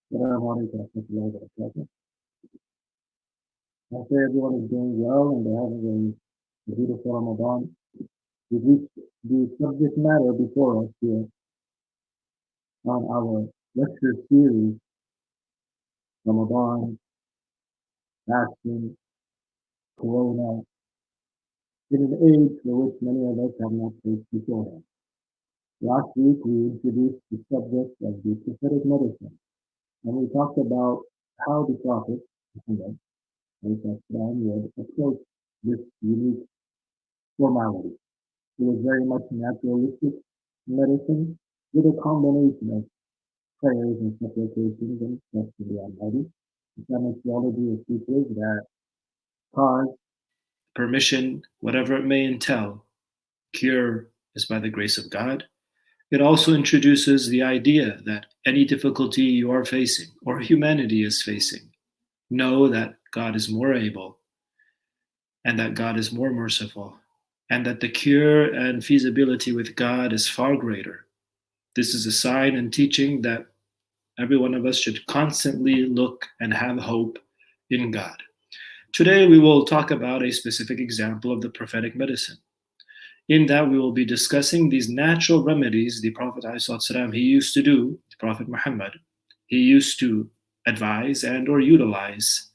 Assalamu alaikum warahmatullahi wabarakatuh. I pray everyone is doing well and they're having a beautiful Ramadan. We've reached the subject matter before us here on our lecture series, Ramadan, fasting, Corona. It is an age for which many of us have not faced beforehand. Last week we introduced the subject of the prophetic medicine, and we talked about how the Prophet Muhammad would approach this unique formality. It was very much naturalistic medicine with a combination of prayers and supplications and trust in the Almighty. Islamic theology is teaches that cause, permission, whatever it may entail, cure is by the grace of God. It also introduces the idea that any difficulty you are facing or humanity is facing, know that God is more able and that God is more merciful and that the cure and feasibility with God is far greater. This is a sign and teaching that every one of us should constantly look and have hope in God. Today, we will talk about a specific example of the prophetic medicine. In that, we will be discussing these natural remedies the Prophet ﷺ, he used to do, the Prophet Muhammad, he used to advise and or utilize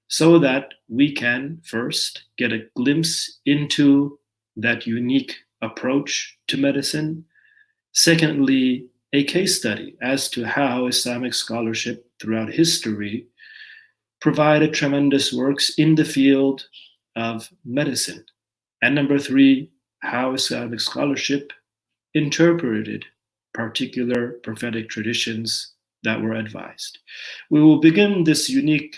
so that we can first get a glimpse into that unique approach to medicine. Secondly, a case study as to how Islamic scholarship throughout history provided tremendous works in the field of medicine. And number three, how Islamic scholarship interpreted particular prophetic traditions that were advised. We will begin this unique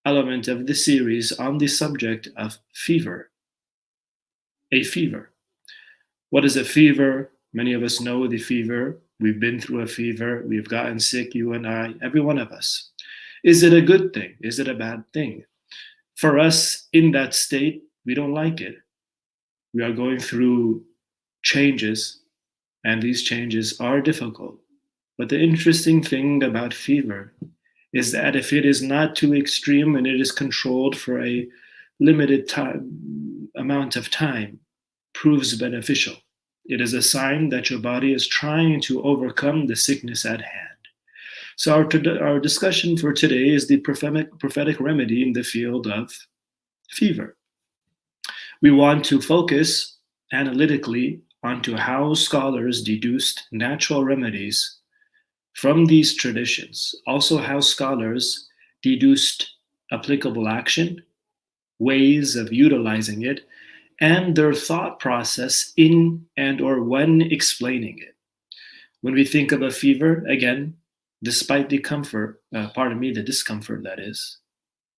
element of the series on the subject of fever. A fever. What is a fever? Many of us know the fever. We've been through a fever. We've gotten sick, you and I, every one of us. Is it a good thing? Is it a bad thing? For us in that state, we don't like it. We are going through changes, and these changes are difficult. But the interesting thing about fever is that if it is not too extreme and it is controlled for a limited amount of time, proves beneficial. It is a sign that your body is trying to overcome the sickness at hand. So our discussion for today is the prophetic remedy in the field of fever. We want to focus analytically onto how scholars deduced natural remedies from these traditions, also how scholars deduced applicable action, ways of utilizing it, and their thought process in and or when explaining it. When we think of a fever, again, despite the the discomfort that is,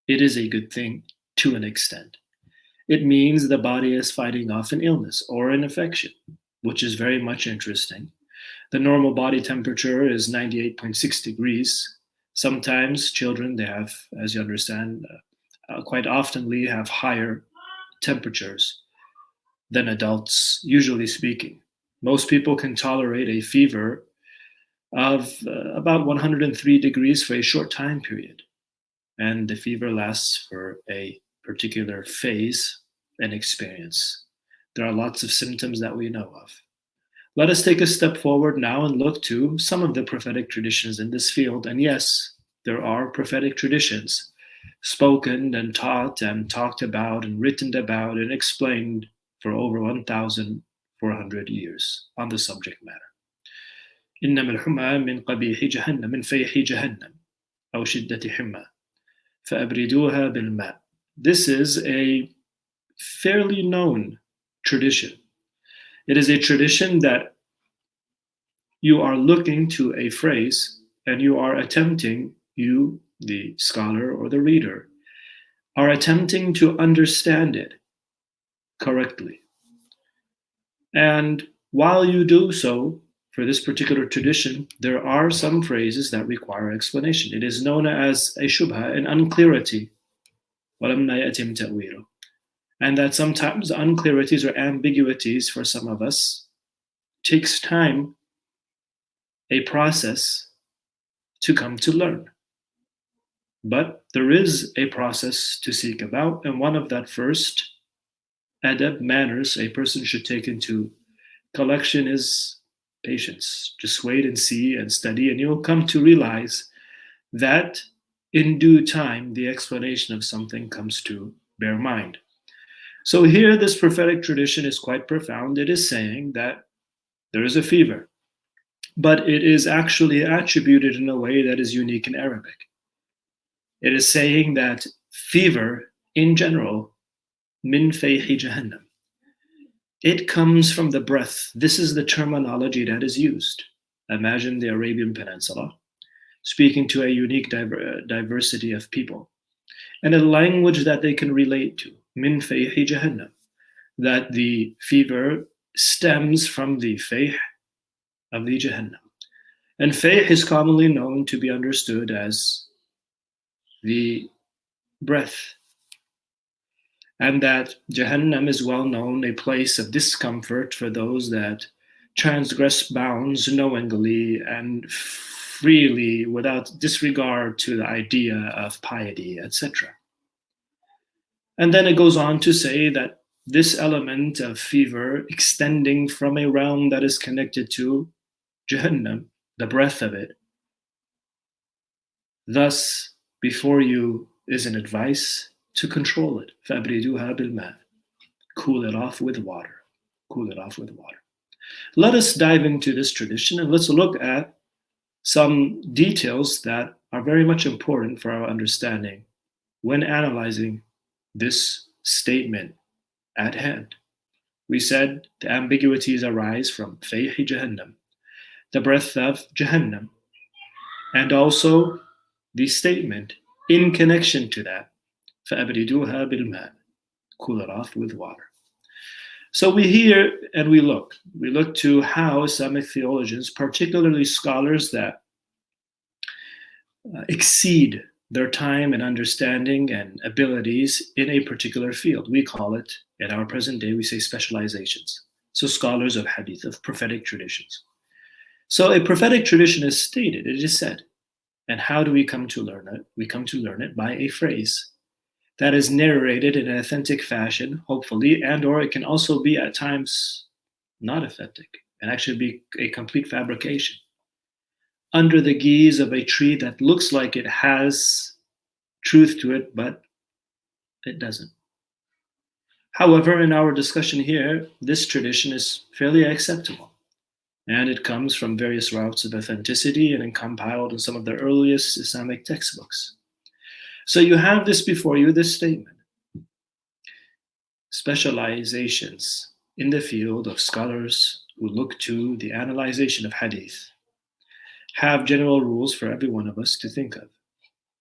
it is a good thing to an extent. It means the body is fighting off an illness or an infection, which is very much interesting. The normal body temperature is 98.6 degrees. Sometimes children, they have, as you understand, quite oftenly have higher temperatures than adults, usually speaking. Most people can tolerate a fever of about 103 degrees for a short time period. And the fever lasts for a particular phase and experience. There are lots of symptoms that we know of. Let us take a step forward now and look to some of the prophetic traditions in this field. And yes, there are prophetic traditions spoken and taught and talked about and written about and explained for over 1,400 years on the subject matter. إنما الحمى من قبيح جهنم من فيح جهنم أو شدة حمى فأبردوها بالماء. This is a fairly known tradition. It is a tradition that you are looking to a phrase and you are attempting, you, the scholar or the reader, are attempting to understand it correctly. And while you do so, for this particular tradition, there are some phrases that require explanation. It is known as a shubha, an unclarity. And that sometimes unclarities or ambiguities for some of us takes time, a process to come to learn. But there is a process to seek about, and one of that first adab manners a person should take into collection is patience. Just wait and see and study, and you'll come to realize that in due time the explanation of something comes to bear mind. So here, this prophetic tradition is quite profound. It is saying that there is a fever, but it is actually attributed in a way that is unique in Arabic. It is saying that fever in general, min fayhi jahannam, it comes from the breath. This is the terminology that is used. Imagine the Arabian Peninsula speaking to a unique diversity of people and a language that they can relate to. Min fayhi jahannam, that the fever stems from the fayh of the Jahannam. And fayh is commonly known to be understood as the breath, and that Jahannam is well known a place of discomfort for those that transgress bounds knowingly and freely without disregard to the idea of piety, etc. And then it goes on to say that this element of fever extending from a realm that is connected to Jahannam, the breath of it. Thus, before you is an advice to control it. فَأَبْرِدُوهَا بِالْمَاءِ. Cool it off with water. Cool it off with water. Let us dive into this tradition and let's look at some details that are very much important for our understanding when analyzing this statement at hand. We said the ambiguities arise from fayhi Jahannam, the breath of Jahannam, and also the statement in connection to that, فَأَبْرِدُوهَا بِالْمَاءِ. Cool it off with water. So we hear and we look. We look to how Islamic theologians, particularly scholars that exceed their time and understanding and abilities in a particular field. We call it, in our present day, we say specializations. So scholars of hadith, of prophetic traditions. So a prophetic tradition is stated, it is said. And how do we come to learn it? We come to learn it by a phrase that is narrated in an authentic fashion, hopefully, and or it can also be at times not authentic and actually be a complete fabrication under the guise of a tree that looks like it has truth to it, but it doesn't. However, in our discussion here, this tradition is fairly acceptable, and it comes from various routes of authenticity and compiled in some of the earliest Islamic textbooks. So you have this before you, this statement. Specializations in the field of scholars who look to the analyzation of hadith have general rules for every one of us to think of.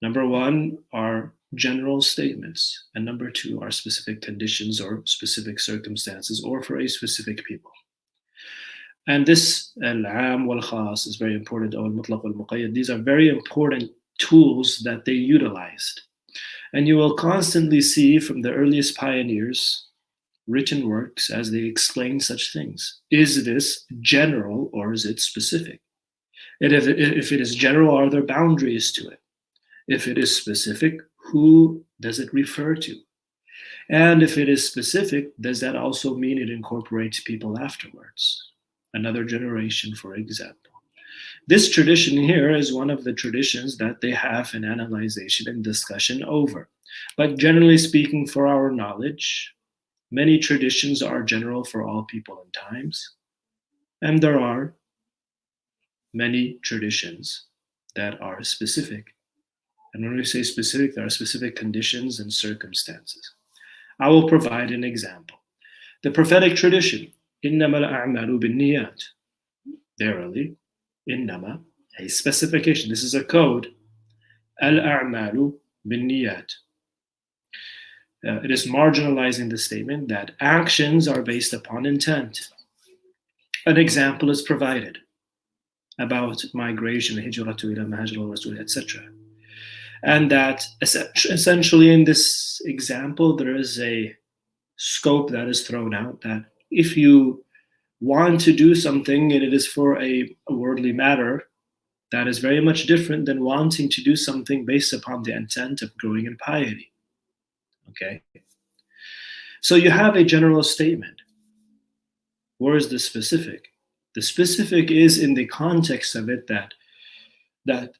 Number one are general statements, and number two are specific conditions or specific circumstances or for a specific people. And this al-am wal-khas is very important, or al-mutlaq wal-muqayyad. These are very important tools that they utilized. And you will constantly see from the earliest pioneers written works as they explain such things. Is this general or is it specific? And if it is general, are there boundaries to it? If it is specific, who does it refer to? And if it is specific, does that also mean it incorporates people afterwards? Another generation, for example. This tradition here is one of the traditions that they have an analyzation and discussion over. But generally speaking, for our knowledge, many traditions are general for all people and times. And there are many traditions that are specific. And when we say specific, there are specific conditions and circumstances. I will provide an example. The prophetic tradition, إِنَّمَا الْأَعْمَالُ بِالنِّيَّاتِ. Verily, إِنَّمَا, a specification. This is a code. الْأَعْمَالُ بِالنِّيَّاتِ. It is marginalizing the statement that actions are based upon intent. An example is provided about migration, hijratu ila mahajir rasul, etc. And that essentially in this example, there is a scope that is thrown out that if you want to do something and it is for a worldly matter, That is very much different than wanting to do something based upon the intent of growing in piety. Okay? So you have a general statement. Where is the specific? The specific is in the context of it that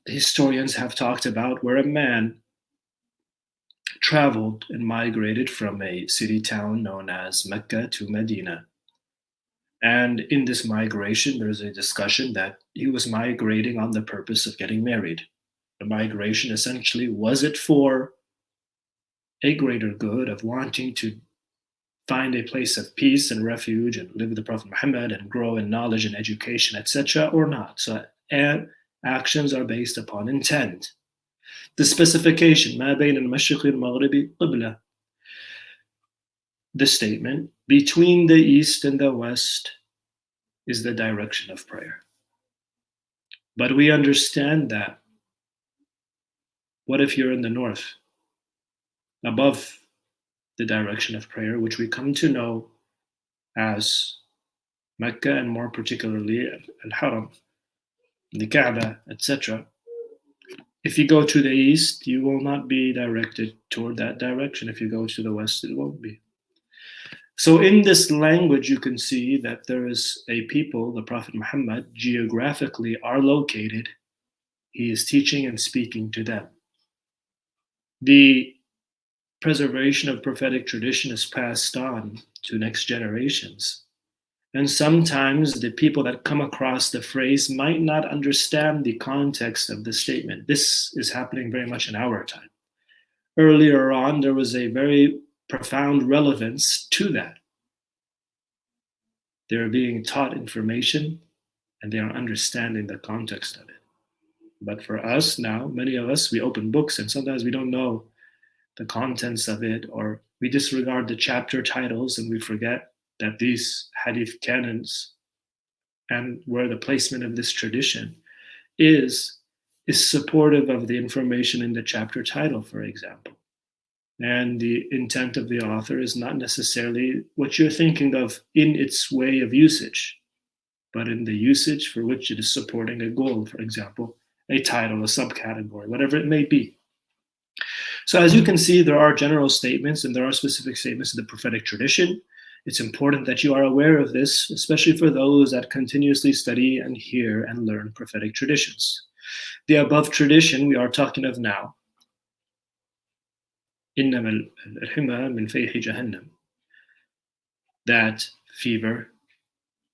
historians have talked about, where a man traveled and migrated from a city town known as Mecca to Medina. And in this migration, there's a discussion that he was migrating on the purpose of getting married. The migration essentially, was it for a greater good of wanting to find a place of peace and refuge and live with the Prophet Muhammad and grow in knowledge and education, etc., or not? So actions are based upon intent. The specification, ما بين المشرق والمغرب قبلة. The statement, between the east and the west is the direction of prayer. But we understand that. What if you're in the north, above the direction of prayer, which we come to know as Mecca, and more particularly Al-Haram, the Kaaba, etc. If you go to the east, you will not be directed toward that direction. If you go to the west, it won't be. So in this language, you can see that there is a people, the Prophet Muhammad, geographically are located. He is teaching and speaking to them. The preservation of prophetic tradition is passed on to next generations. And sometimes the people that come across the phrase might not understand the context of the statement. This is happening very much in our time. Earlier on, there was a very profound relevance to that. They're being taught information and they are understanding the context of it. But for us now, many of us, we open books and sometimes we don't know the contents of it, or we disregard the chapter titles and we forget that these hadith canons and where the placement of this tradition is supportive of the information in the chapter title, for example. And the intent of the author is not necessarily what you're thinking of in its way of usage, but in the usage for which it is supporting a goal, for example, a title, a subcategory, whatever it may be. So as you can see, there are general statements and there are specific statements in the prophetic tradition. It's important that you are aware of this, especially for those that continuously study and hear and learn prophetic traditions. The above tradition we are talking of now, إنما الحمى من فيح جهنم, that fever,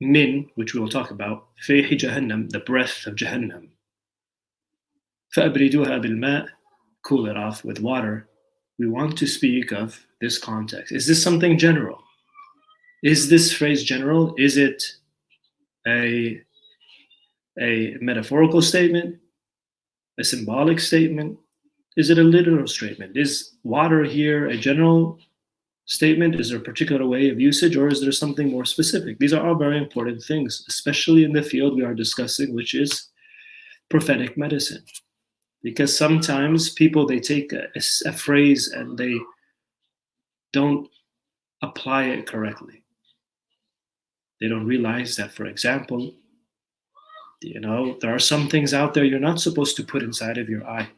min, which we will talk about, فيح جهنم, the breath of Jahannam. فأبردوها بالماء, cool it off with water. We want to speak of this context. Is this something general? Is this phrase general? Is it a metaphorical statement? A symbolic statement? Is it a literal statement? Is water here a general statement? Is there a particular way of usage, or is there something more specific? These are all very important things, especially in the field we are discussing, which is prophetic medicine. Because sometimes people, they take a phrase and they don't apply it correctly. They don't realize that, for example, there are some things out there you're not supposed to put inside of your eye.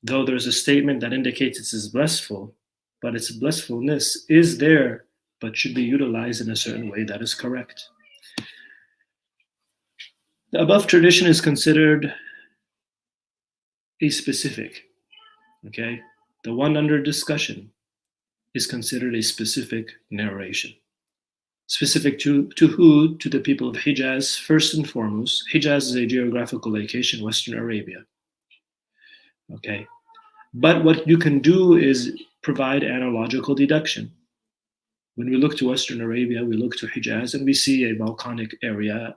Though there's a statement that indicates it is blissful, but its blissfulness is there, but should be utilized in a certain way that is correct. The above tradition is considered a specific, okay? The one under discussion is considered a specific narration. Specific to who? To the people of Hijaz, first and foremost. Hijaz is a geographical location, Western Arabia. Okay. But what you can do is provide analogical deduction. When we look to Western Arabia, we look to Hijaz and we see a volcanic area,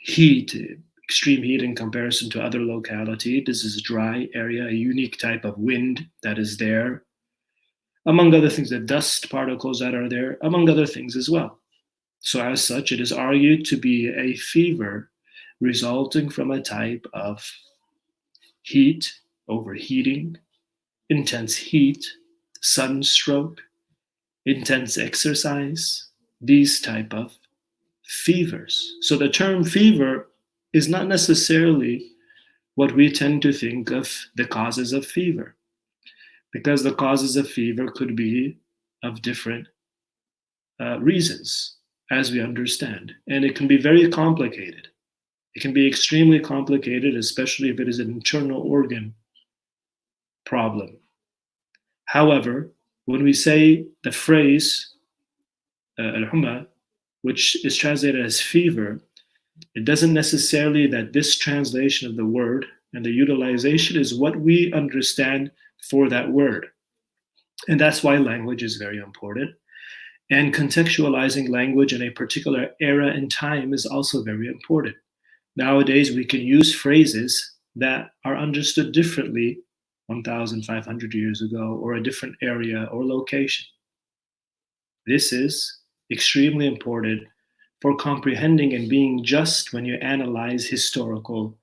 heat, extreme heat in comparison to other locality. This is a dry area, a unique type of wind that is there. Among other things, the dust particles that are there, among other things as well. So as such, it is argued to be a fever resulting from a type of heat, overheating, intense heat, sunstroke, intense exercise, these type of fevers. So the term fever is not necessarily what we tend to think of the causes of fever, because the causes of fever could be of different reasons, as we understand. And it can be very complicated. It can be extremely complicated, especially if it is an internal organ problem. However, when we say the phrase al-huma, which is translated as fever, it doesn't necessarily that this translation of the word and the utilization is what we understand for that word. And that's why language is very important. And contextualizing language in a particular era and time is also very important. Nowadays, we can use phrases that are understood differently 1,500 years ago, or a different area or location. This is extremely important for comprehending and being just when you analyze historical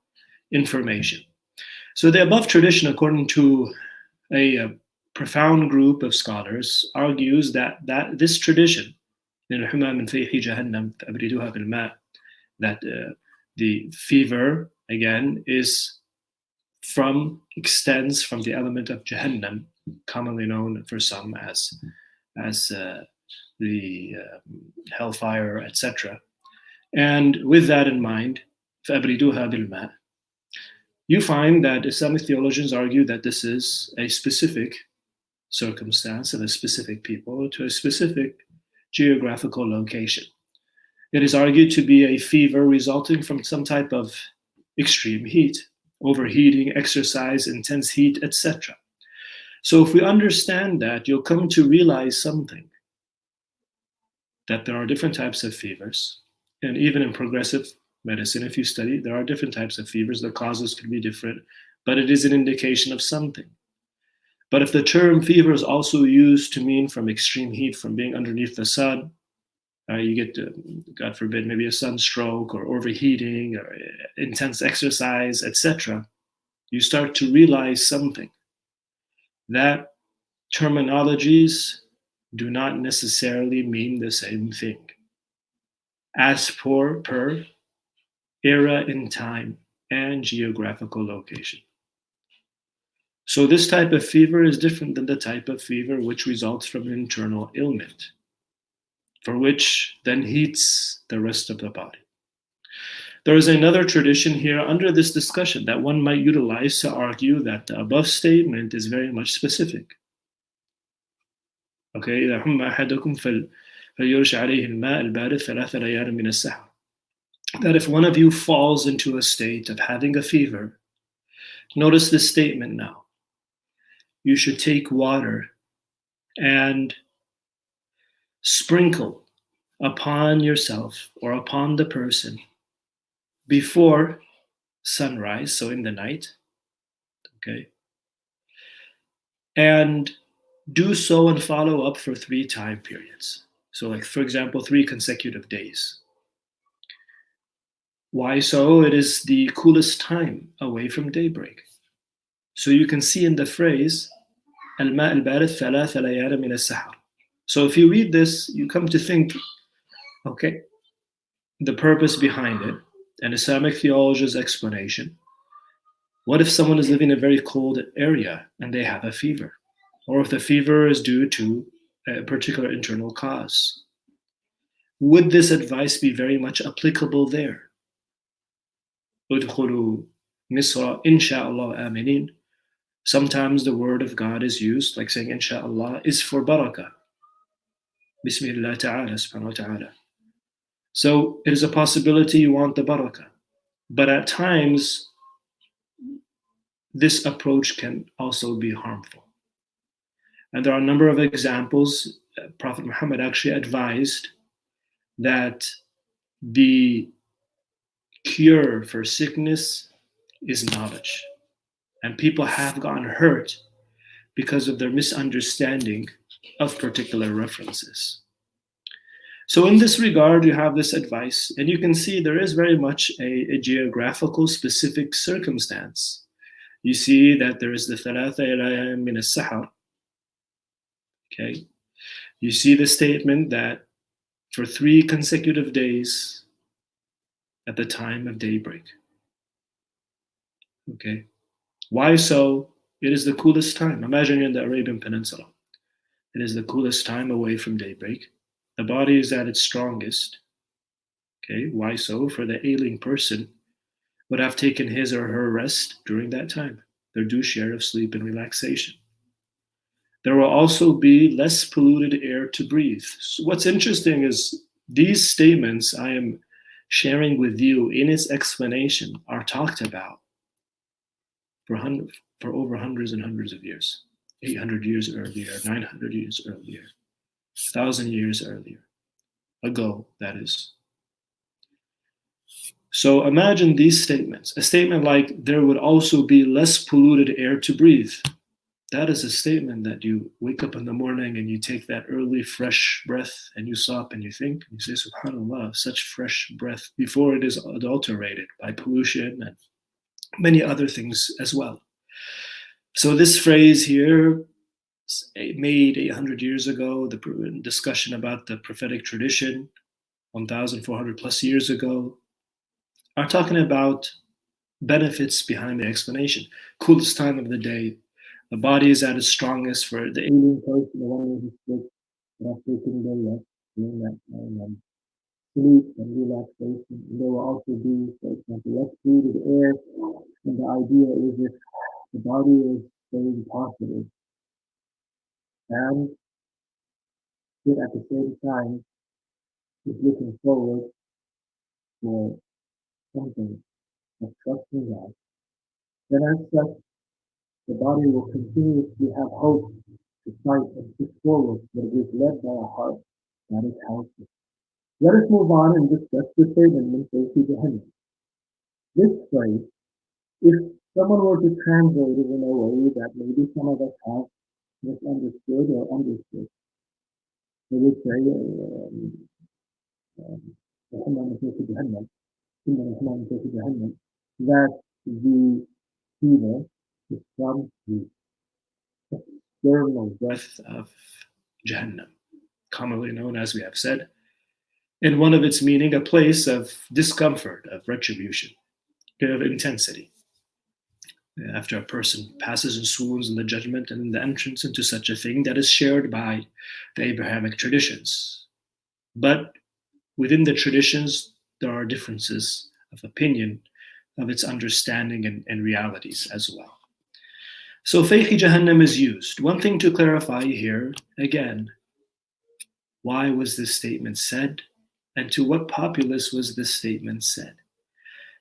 information. So, the above tradition, according to a profound group of scholars, argues that this tradition, that the fever again extends from the element of Jahannam, commonly known for some as the hellfire, etc. And with that in mind, فَأَبْرِدُوهَا بِالْمَاءِ, you find that Islamic theologians argue that this is a specific circumstance and a specific people to a specific geographical location. It is argued to be a fever resulting from some type of extreme heat, overheating, exercise, intense heat, etc. So if we understand that, you'll come to realize something, that there are different types of fevers. And even in progressive medicine, if you study, there are different types of fevers. The causes could be different, but it is an indication of something. But if the term fever is also used to mean from extreme heat, from being underneath the sun, you get, God forbid, maybe a sunstroke or overheating or intense exercise, etc., you start to realize something, that terminologies do not necessarily mean the same thing as per era in time and geographical location. So this type of fever is different than the type of fever which results from an internal ailment, for which then heats the rest of the body. There is another tradition here under this discussion that one might utilize to argue that the above statement is very much specific. Okay, إذا حم أحدكم فليرش عليه الماء البارد 3 ليال من السحر. That if one of you falls into a state of having a fever, notice this statement now. You should take water and sprinkle upon yourself or upon the person before sunrise, so in the night, okay? And do so and follow up for 3 time periods. So like, for example, 3 consecutive days. Why so? It is the coolest time away from daybreak. So you can see in the phrase, الماء البارد 3 ليال من السحر. So if you read this, you come to think, okay, the purpose behind it, and Islamic theology's explanation. What if someone is living in a very cold area and they have a fever? Or if the fever is due to a particular internal cause? Would this advice be very much applicable there? Udkhulu Misra insha'Allah aminin. Sometimes the word of God is used, like saying insha'Allah, is for barakah. Bismillah ta'ala, subhanahu wa ta'ala. So it is a possibility you want the barakah. But at times, this approach can also be harmful. And there are a number of examples. Prophet Muhammad actually advised that the cure for sickness is knowledge. And people have gotten hurt because of their misunderstanding of particular references. So in this regard, you have this advice, and you can see there is very much a geographical specific circumstance. You see that there is the ثلاثة ليال من السحر. Okay, you see the statement that for 3 consecutive days at the time of daybreak. Okay. Why so? It is the coolest time. Imagine you're in the Arabian Peninsula. It is the coolest time away from daybreak. The body is at its strongest. Okay. Why so? For the ailing person would have taken his or her rest during that time, their due share of sleep and relaxation. There will also be less polluted air to breathe. So what's interesting is these statements I am sharing with you in its explanation are talked about for, for over hundreds and hundreds of years. 800 years earlier, 900 years earlier, 1,000 years earlier, ago, that is. So imagine these statements. A statement like, there would also be less polluted air to breathe. That is a statement that you wake up in the morning and you take that early, fresh breath and you stop and you think, and you say, SubhanAllah, such fresh breath before it is adulterated by pollution and many other things as well. So this phrase here, made 800 years ago, the discussion about the prophetic tradition 1,400 plus years ago, are talking about benefits behind the explanation. Coolest time of the day, the body is at its strongest for the alien person, the one who's sick, after taking their rest during that time, and sleep and relaxation. And there will also be, for example, less polluted air. And the idea is if the body is staying positive and it at the same time is looking forward for something of trusting God, then as such, the body will continuously have hope to fight and push forward, but it is led by a heart that is healthy. Let us move on and discuss the statement in Faith Jahannam. This phrase, if someone were to translate it in a way that maybe some of us have misunderstood or understood, they would say, that the fever is from the external breath of Jahannam, commonly known, as we have said, in one of its meaning, a place of discomfort, of retribution, of intensity. After a person passes and swoons in the judgment and in the entrance into such a thing that is shared by the Abrahamic traditions. But within the traditions, there are differences of opinion, of its understanding and realities as well. So Fayhi Jahannam is used. One thing to clarify here, again, why was this statement said? And to what populace was this statement said?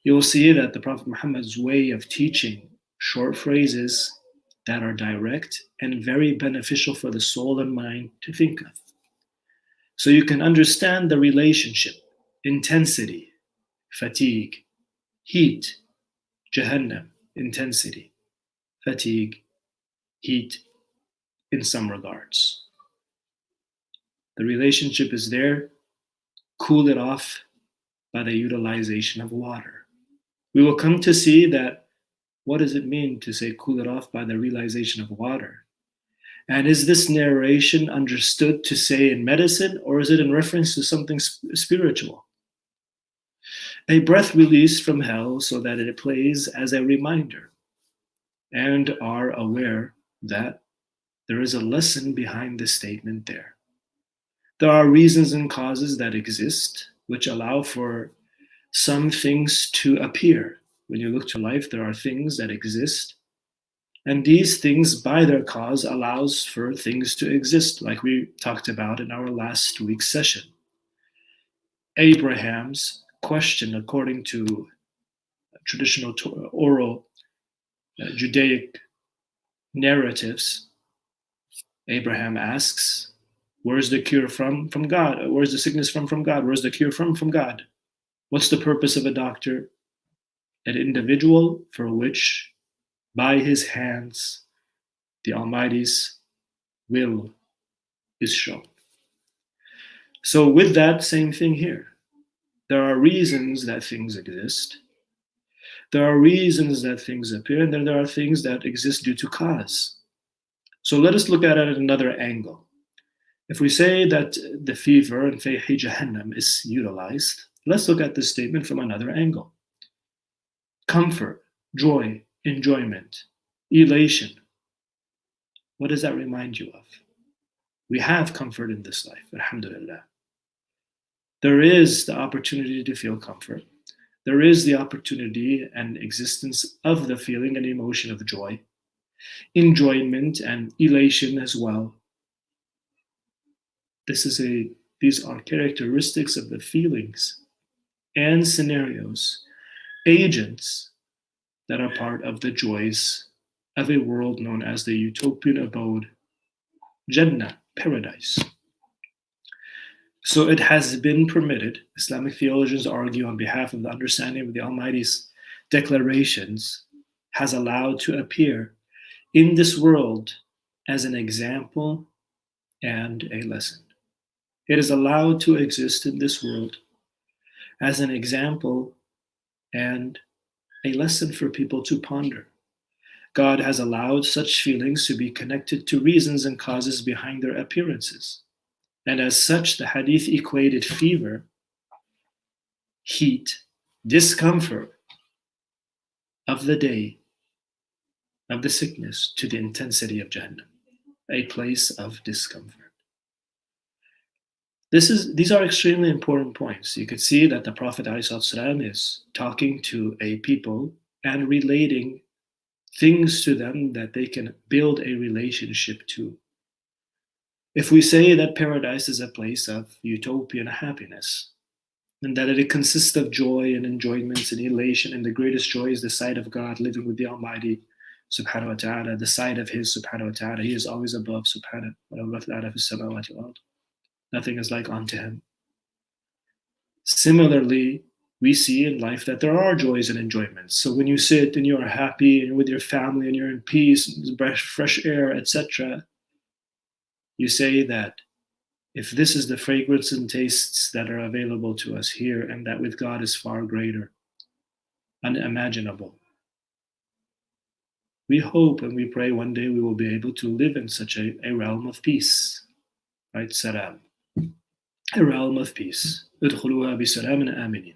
You'll see that the Prophet Muhammad's way of teaching short phrases that are direct and very beneficial for the soul and mind to think of. So you can understand the relationship, intensity, fatigue, heat, Jahannam, intensity, fatigue, heat, in some regards. The relationship is there. Cool it off by the utilization of water. We will come to see that what does it mean to say cool it off by the realization of water? And is this narration understood to say in medicine, or is it in reference to something spiritual? A breath released from hell so that it plays as a reminder, and are aware that there is a lesson behind the statement there. There are reasons and causes that exist which allow for some things to appear. When you look to life, there are things that exist, and these things by their cause allows for things to exist, like we talked about in our last week's session. Abraham's question, according to traditional oral Judaic narratives, Abraham asks, where's the cure from God? Where's the sickness from God? Where's the cure from God? What's the purpose of a doctor? An individual for which, by his hands, the Almighty's will is shown. So with that, same thing here. There are reasons that things exist. There are reasons that things appear, and then there are things that exist due to cause. So let us look at it at another angle. If we say that the fever in Fayhi Jahannam is utilized, let's look at this statement from another angle. Comfort, joy, enjoyment, elation. What does that remind you of? We have comfort in this life, alhamdulillah. There is the opportunity to feel comfort. There is the opportunity and existence of the feeling and emotion of joy, enjoyment, and elation as well. These are characteristics of the feelings and scenarios, agents that are part of the joys of a world known as the utopian abode, Jannah, paradise. So it has been permitted, Islamic theologians argue on behalf of the understanding of the Almighty's declarations, has allowed to appear in this world as an example and a lesson. It is allowed to exist in this world as an example and a lesson for people to ponder. God has allowed such feelings to be connected to reasons and causes behind their appearances. And as such, the hadith equated fever, heat, discomfort of the day, of the sickness, to the intensity of Jahannam, a place of discomfort. These are extremely important points. You could see that the Prophet ﷺ is talking to a people and relating things to them that they can build a relationship to. If we say that paradise is a place of utopian happiness, and that it consists of joy and enjoyments and elation, and the greatest joy is the sight of God, living with the Almighty, subhanahu wa ta'ala, the sight of His subhanahu wa ta'ala. He is always above, subhanahu wa ta'ala. Nothing is like unto Him. Similarly, we see in life that there are joys and enjoyments. So when you sit and you are happy and you're with your family and you're in peace, fresh air, etc., you say that if this is the fragrance and tastes that are available to us here, and that with God is far greater, unimaginable. We hope and we pray one day we will be able to live in such a realm of peace, right? Salam. A realm of peace. Udkhuluha bisalamin aminin.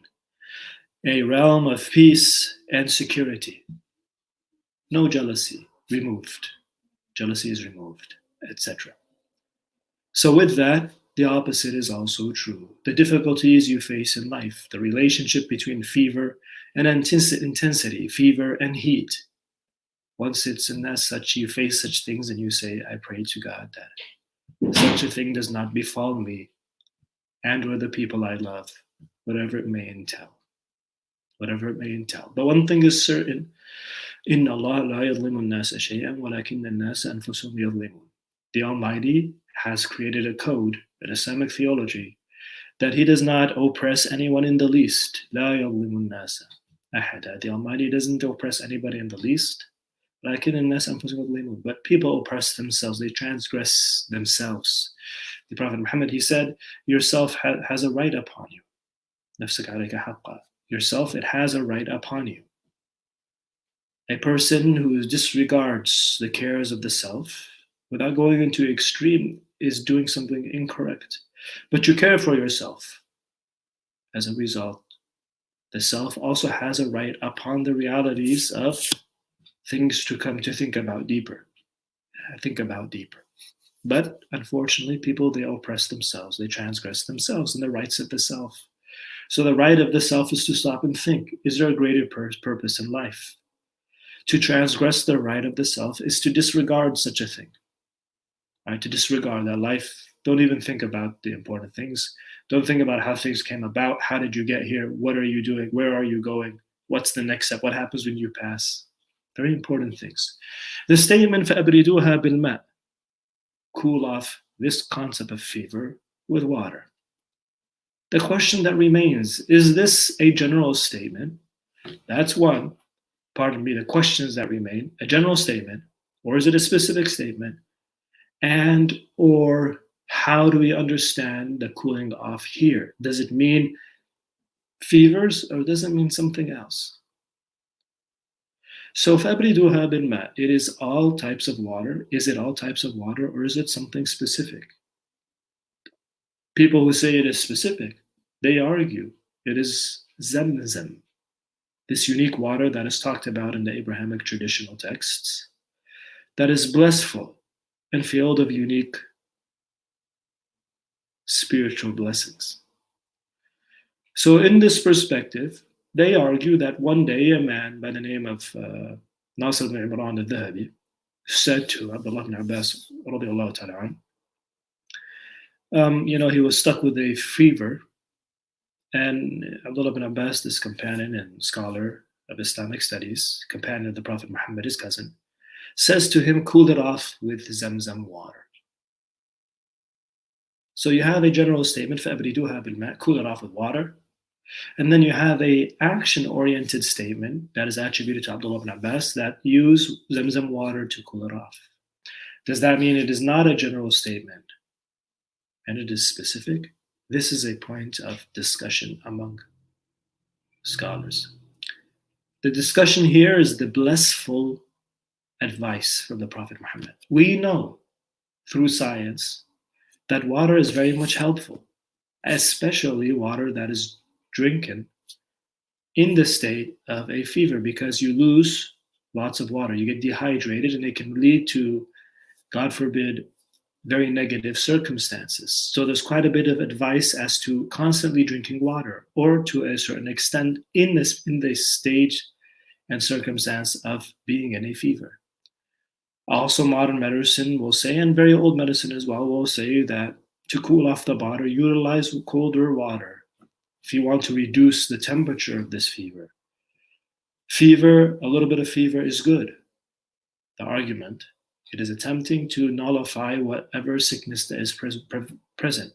A realm of peace and security. No jealousy, removed. Jealousy is removed, etc. So with that, the opposite is also true. The difficulties you face in life, the relationship between fever and intensity, fever and heat. Once it's in as such, you face such things and you say, I pray to God that such a thing does not befall me and or the people I love, whatever it may entail. Whatever it may entail. But one thing is certain, إِنَّ اللَّهَ لَا يَظْلِمُ النَّاسَ شَيْئًا وَلَكِنَّ النَّاسَ أَنفُسَهُمْ يَظْلِمُونَ. The Almighty has created a code, an Islamic theology, that He does not oppress anyone in the least. لَا يَظْلِمُ النَّاسَ أَحَدًا. The Almighty doesn't oppress anybody in the least. لَكِنَّ النَّاسَ أَنفُسَهُمْ يَظْلِمُونَ. But people oppress themselves, they transgress themselves. The Prophet Muhammad, he said, yourself has a right upon you. نَفْسَكَ عَلَيْكَ حَقًّا. Yourself, it has a right upon you. A person who disregards the cares of the self, without going into extreme, is doing something incorrect. But you care for yourself. As a result, the self also has a right upon the realities of things to come to think about deeper. Think about deeper. But unfortunately, people, they oppress themselves, they transgress themselves and the rights of the self. So the right of the self is to stop and think, is there a greater purpose in life? To transgress the right of the self is to disregard such a thing. Right? To disregard that life, don't even think about the important things. Don't think about how things came about. How did you get here? What are you doing? Where are you going? What's the next step? What happens when you pass? Very important things. The statement فَأَبْرِدُوهَا بِالْمَاءِ. Cool off this concept of fever with water. The question that remains, is this a general statement? That's one. Pardon me, the questions that remain, a general statement, or is it a specific statement? And or how do we understand the cooling off here? Does it mean fevers or does it mean something else? So فَأَبْرِدُوهَا بِالْمَاءِ. It is all types of water. Is it all types of water or is it something specific? People who say it is specific, they argue it is Zamzam. this unique water that is talked about in the Abrahamic traditional texts, that is blissful and filled of unique spiritual blessings. So, in this perspective, they argue that one day a man by the name of Nasr ibn Imran al-Dhahabi said to Abdullah ibn Abbas, radiallahu ta'ala an, he was stuck with a fever, and Abdullah ibn Abbas, this companion and scholar of Islamic studies, companion of the Prophet Muhammad, his cousin, says to him, cool it off with Zamzam water. So you have a general statement, فَأَبْرِدُوهَا بِالْمَاءِ, cool it off with water. And then you have a action-oriented statement that is attributed to Abdullah ibn Abbas that use Zamzam water to cool it off. Does that mean it is not a general statement and it is specific? This is a point of discussion among scholars. The discussion here is the blissful advice from the Prophet Muhammad. We know through science that water is very much helpful, especially water that is drinking in the state of a fever, because you lose lots of water. You get dehydrated and it can lead to, God forbid, very negative circumstances. So there's quite a bit of advice as to constantly drinking water, or to a certain extent in this stage and circumstance of being in a fever. Also, modern medicine will say, and very old medicine as well, will say that to cool off the body, utilize colder water if you want to reduce the temperature of this fever. Fever, a little bit of fever is good. The argument, it is attempting to nullify whatever sickness that is present.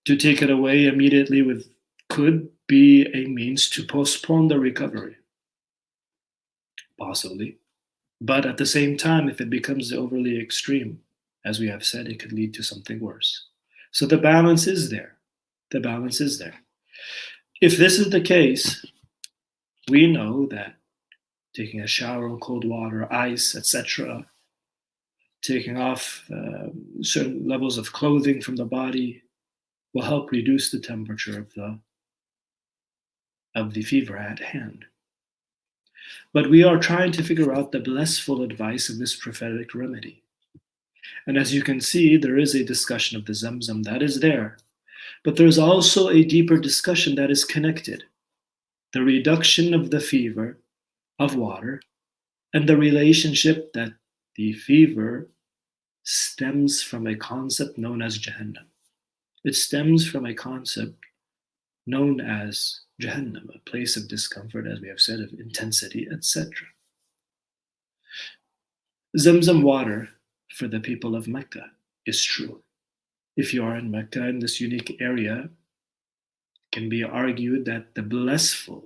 To take it away immediately could be a means to postpone the recovery, possibly. But at the same time, if it becomes overly extreme, as we have said, it could lead to something worse. So the balance is there. The balance is there. If this is the case, we know that taking a shower in cold water, ice, etc., taking off certain levels of clothing from the body will help reduce the temperature of the fever at hand. But we are trying to figure out the blissful advice of this prophetic remedy. And as you can see, there is a discussion of the Zamzam that is there. But there's also a deeper discussion that is connected. The reduction of the fever of water and the relationship that the fever stems from a concept known as Jahannam. It stems from a concept known as Jahannam, a place of discomfort, as we have said, of intensity, etc. Zamzam water for the people of Mecca is true. If you are in Mecca, in this unique area, it can be argued that the blissful,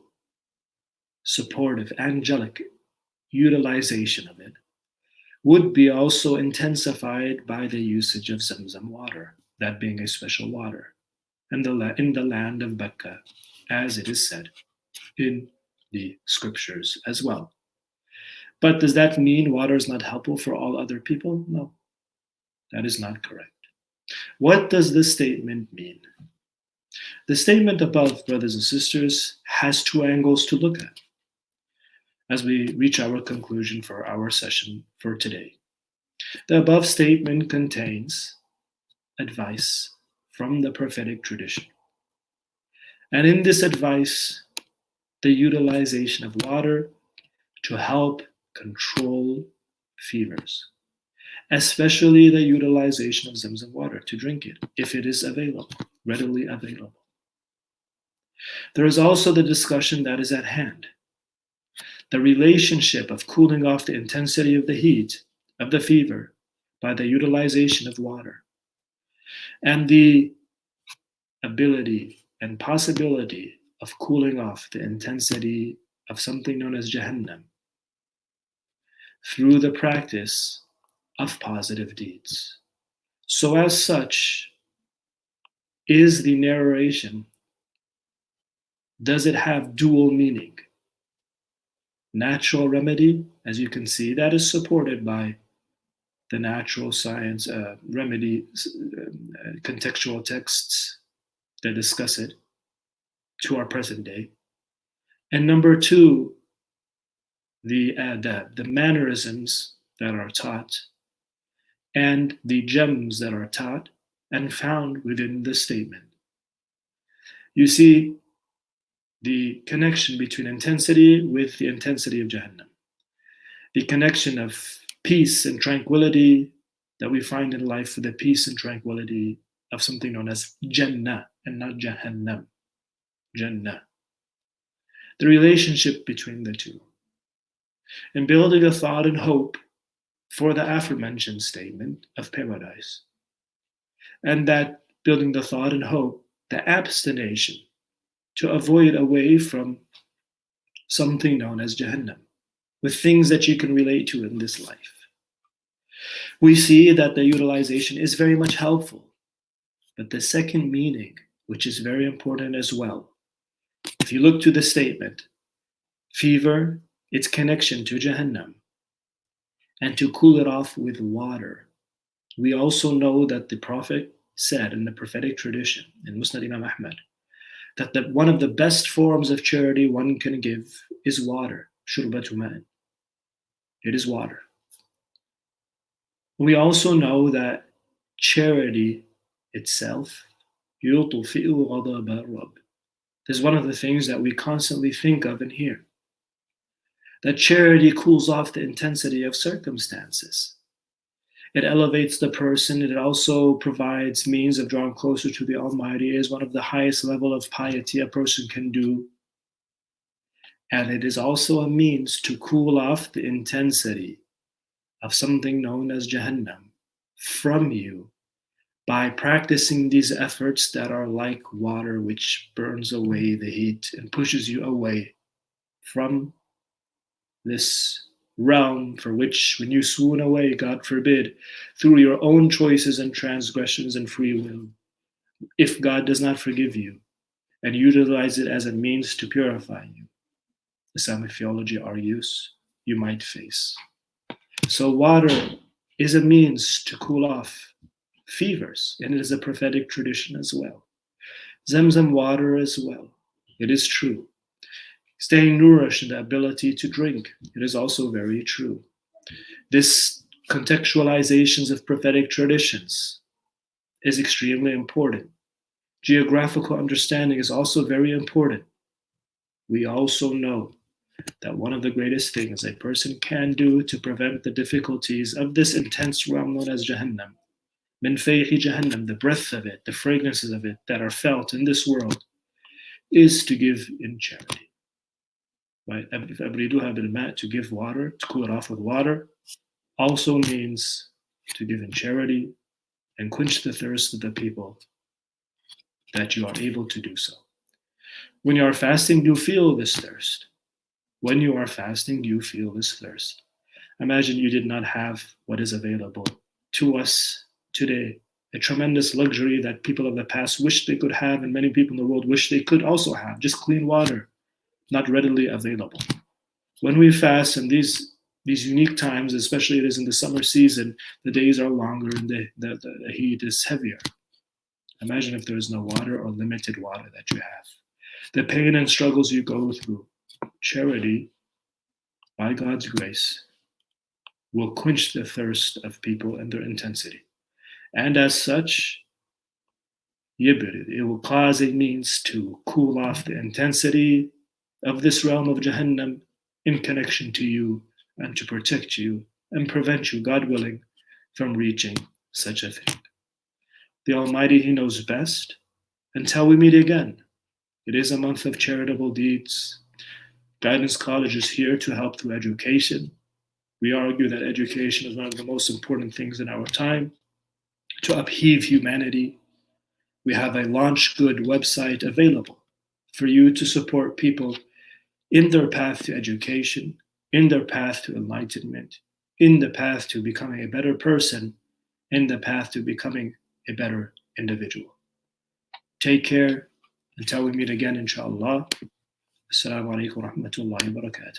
supportive, angelic utilization of it would be also intensified by the usage of Zamzam water, that being a special water, in the land of Mecca, as it is said in the scriptures as well. But does that mean water is not helpful for all other people? No, that is not correct. What does this statement mean? The statement above, brothers and sisters, has two angles to look at as we reach our conclusion for our session for today. The above statement contains advice from the prophetic tradition. And in this advice, the utilization of water to help control fevers, especially the utilization of Zamzam water to drink it, if it is available, readily available. There is also the discussion that is at hand, the relationship of cooling off the intensity of the heat, of the fever, by the utilization of water, and the ability and possibility of cooling off the intensity of something known as Jahannam through the practice of positive deeds. So as such, is the narration, does it have dual meaning? Natural remedy, as you can see, that is supported by the natural science remedy contextual texts that discuss it to our present day. And number two, the adab, the mannerisms that are taught, and the gems that are taught and found within the statement. You see the connection between intensity with the intensity of Jahannam, the connection of peace and tranquility that we find in life with the peace and tranquility of something known as Jannah and not Jahannam. Jannah. The relationship between the two. And building a thought and hope for the aforementioned statement of paradise. And that building the thought and hope, the abstination to avoid away from something known as Jahannam, with things that you can relate to in this life. We see that the utilization is very much helpful. But the second meaning, which is very important as well, if you look to the statement, fever, its connection to Jahannam, and to cool it off with water. We also know that the Prophet said in the prophetic tradition, in Musnad Imam Ahmad, that one of the best forms of charity one can give is water, shurbatu ma'in. It is water. We also know that charity itself, yutufi'u ghadab ar-Rabb, is one of the things that we constantly think of and hear. That charity cools off the intensity of circumstances. It elevates the person. It also provides means of drawing closer to the Almighty. It is one of the highest level of piety a person can do. And it is also a means to cool off the intensity of something known as Jahannam from you by practicing these efforts that are like water which burns away the heat and pushes you away from this realm for which, when you swoon away, God forbid, through your own choices and transgressions and free will, if God does not forgive you and utilize it as a means to purify you, Islamic theology argues, you might face. So water is a means to cool off fevers, and it is a prophetic tradition as well. Zamzam water as well. It is true. Staying nourished in the ability to drink. It is also very true. This contextualizations of prophetic traditions is extremely important. Geographical understanding is also very important. We also know that one of the greatest things a person can do to prevent the difficulties of this intense realm known as Jahannam, min fayhi Jahannam, the breath of it, the fragrances of it that are felt in this world, is to give in charity. Right? To give water, to cool it off with water, also means to give in charity and quench the thirst of the people that you are able to do so. When you are fasting, do you feel this thirst? When you are fasting, do you feel this thirst? Imagine you did not have what is available to us today, a tremendous luxury that people of the past wish they could have, and many people in the world wish they could also have, just clean water, not readily available. When we fast in these unique times, especially it is in the summer season, the days are longer and the heat is heavier. Imagine if there is no water or limited water that you have. The pain and struggles you go through. Charity, by God's grace, will quench the thirst of people and their intensity. And as such, it will cause a means to cool off the intensity of this realm of Jahannam in connection to you and to protect you and prevent you, God willing, from reaching such a thing. The Almighty, He knows best. Until we meet again, it is a month of charitable deeds. Guidance College is here to help through education. We argue that education is one of the most important things in our time to upheave humanity. We have a Launch Good website available for you to support people in their path to education, in their path to enlightenment, in the path to becoming a better person, in the path to becoming a better individual. Take care until we meet again, inshallah. Assalamu alaikum wa rahmatullahi wa barakatuh.